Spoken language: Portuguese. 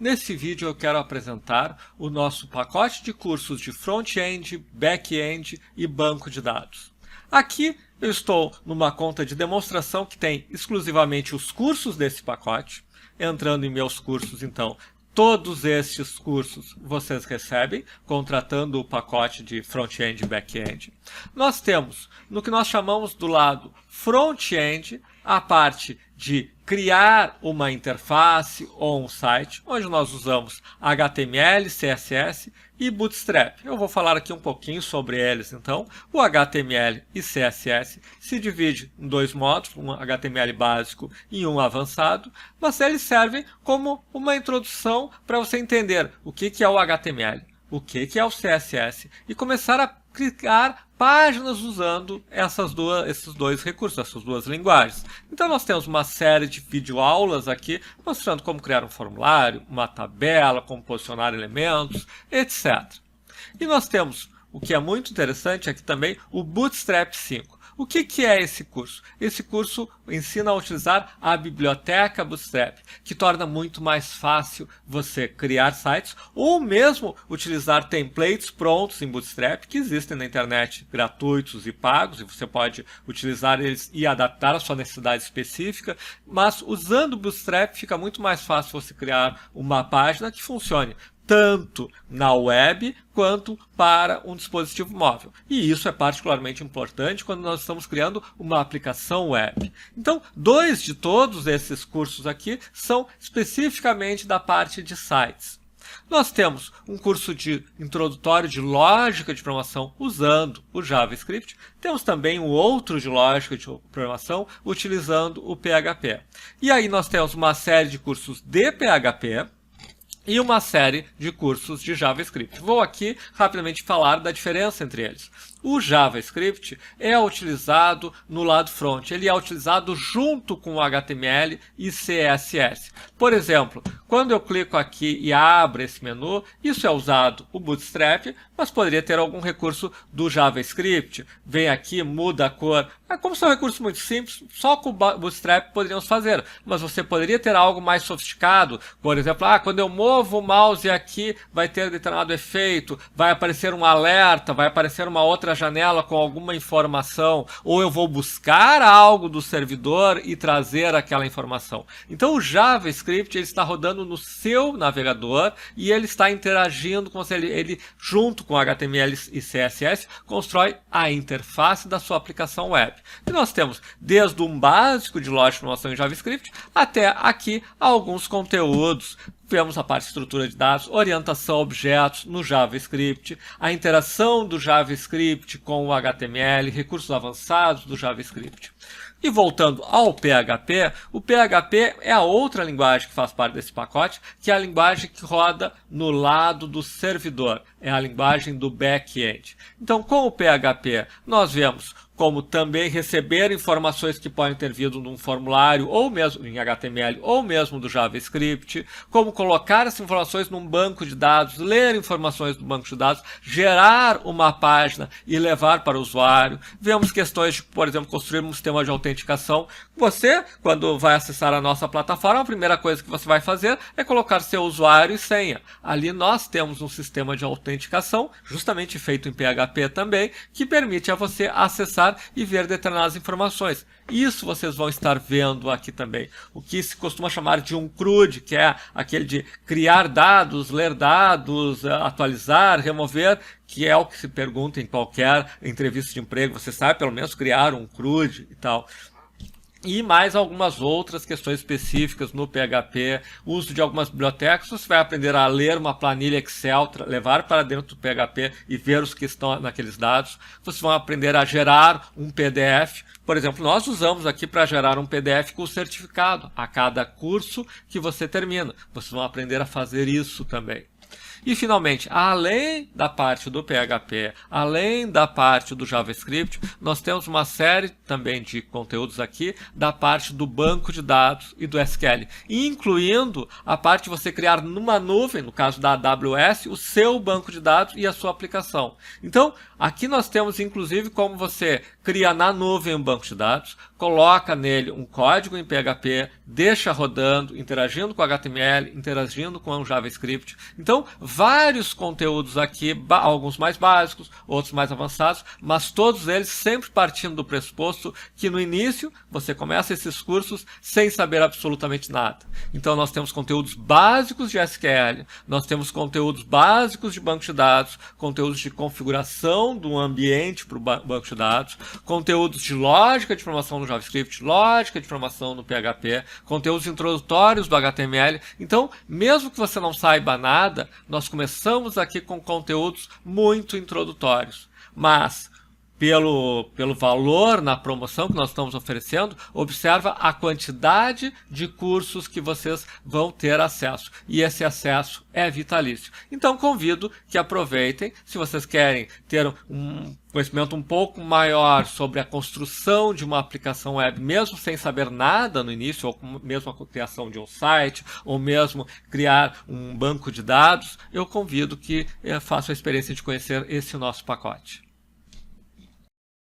Nesse vídeo eu quero apresentar o nosso pacote de cursos de front-end, back-end e banco de dados. Aqui eu estou numa conta de demonstração que tem exclusivamente os cursos desse pacote. Entrando em meus cursos, então, todos estes cursos vocês recebem, contratando o pacote de front-end e back-end. Nós temos, no que nós chamamos do lado front-end, a parte de criar uma interface ou um site, onde nós usamos HTML, CSS e Bootstrap. Eu vou falar aqui um pouquinho sobre eles, então. O HTML e CSS se divide em dois módulos, um HTML básico e um avançado, mas eles servem como uma introdução para você entender o que é o HTML, o que é o CSS e começar a criar páginas usando esses dois recursos, essas duas linguagens. Então nós temos uma série de videoaulas aqui mostrando como criar um formulário, uma tabela, como posicionar elementos, etc. E nós temos, o que é muito interessante aqui também, o Bootstrap 5. O que é esse curso? Esse curso ensina a utilizar a biblioteca Bootstrap, que torna muito mais fácil você criar sites ou mesmo utilizar templates prontos em Bootstrap, que existem na internet, gratuitos e pagos, e você pode utilizar eles e adaptar a sua necessidade específica, mas usando o Bootstrap fica muito mais fácil você criar uma página que funcione tanto na web quanto para um dispositivo móvel. E isso é particularmente importante quando nós estamos criando uma aplicação web. Então, dois de todos esses cursos aqui são especificamente da parte de sites. Nós temos um curso de introdutório de lógica de programação usando o JavaScript. Temos também um outro de lógica de programação utilizando o PHP. E aí nós temos uma série de cursos de PHP, e uma série de cursos de JavaScript. Vou aqui rapidamente falar da diferença entre eles. O JavaScript é utilizado no lado front, ele é utilizado junto com o HTML e CSS. Por exemplo, quando eu clico aqui e abro esse menu, isso é usado o Bootstrap, mas poderia ter algum recurso do JavaScript. Vem aqui, muda a cor. Como são recursos muito simples, só com o Bootstrap poderíamos fazer. Mas você poderia ter algo mais sofisticado. Por exemplo, quando eu movo o mouse aqui, vai ter determinado efeito, vai aparecer um alerta, vai aparecer uma outra janela com alguma informação, ou eu vou buscar algo do servidor e trazer aquela informação. Então o JavaScript ele está rodando no seu navegador e ele está interagindo com você. Ele junto com HTML e CSS constrói a interface da sua aplicação web. E nós temos desde um básico de lógica de programação em JavaScript até aqui alguns conteúdos. Vemos a parte de estrutura de dados, orientação a objetos no JavaScript, a interação do JavaScript com o HTML, recursos avançados do JavaScript. E voltando ao PHP, o PHP é a outra linguagem que faz parte desse pacote, que é a linguagem que roda no lado do servidor, é a linguagem do back-end. Então, com o PHP, nós vemos como também receber informações que podem ter vindo num formulário, ou mesmo em HTML, ou mesmo do JavaScript, como colocar essas informações num banco de dados, ler informações do banco de dados, gerar uma página e levar para o usuário. Vemos questões de, por exemplo, construir um sistema de autenticação. Você, quando vai acessar a nossa plataforma, a primeira coisa que você vai fazer é colocar seu usuário e senha. Ali nós temos um sistema de autenticação, justamente feito em PHP também, que permite a você acessar e ver determinadas informações. Isso vocês vão estar vendo aqui também. O que se costuma chamar de um CRUD, que é aquele de criar dados, ler dados, atualizar, remover, que é o que se pergunta em qualquer entrevista de emprego. Você sabe pelo menos criar um CRUD e tal. E mais algumas outras questões específicas no PHP, uso de algumas bibliotecas. Você vai aprender a ler uma planilha Excel, levar para dentro do PHP e ver os que estão naqueles dados. Vocês vão aprender a gerar um PDF. Por exemplo, nós usamos aqui para gerar um PDF com certificado a cada curso que você termina. Vocês vão aprender a fazer isso também. E, finalmente, além da parte do PHP, além da parte do JavaScript, nós temos uma série também de conteúdos aqui da parte do banco de dados e do SQL, incluindo a parte de você criar numa nuvem, no caso da AWS, o seu banco de dados e a sua aplicação. Então, aqui nós temos, inclusive, como você cria na nuvem um banco de dados, coloca nele um código em PHP, deixa rodando, interagindo com HTML, interagindo com o JavaScript. Então, vários conteúdos aqui, alguns mais básicos, outros mais avançados, mas todos eles sempre partindo do pressuposto que no início você começa esses cursos sem saber absolutamente nada. Então, nós temos conteúdos básicos de SQL, nós temos conteúdos básicos de banco de dados, conteúdos de configuração do ambiente para o banco de dados, conteúdos de lógica de informação no JavaScript, lógica de informação no PHP, conteúdos introdutórios do HTML. Então, mesmo que você não saiba nada, nós começamos aqui com conteúdos muito introdutórios. Mas, pelo valor na promoção que nós estamos oferecendo, observa a quantidade de cursos que vocês vão ter acesso. E esse acesso é vitalício. Então, convido que aproveitem. Se vocês querem ter um conhecimento um pouco maior sobre a construção de uma aplicação web, mesmo sem saber nada no início, ou mesmo a criação de um site, ou mesmo criar um banco de dados, eu convido que façam a experiência de conhecer esse nosso pacote.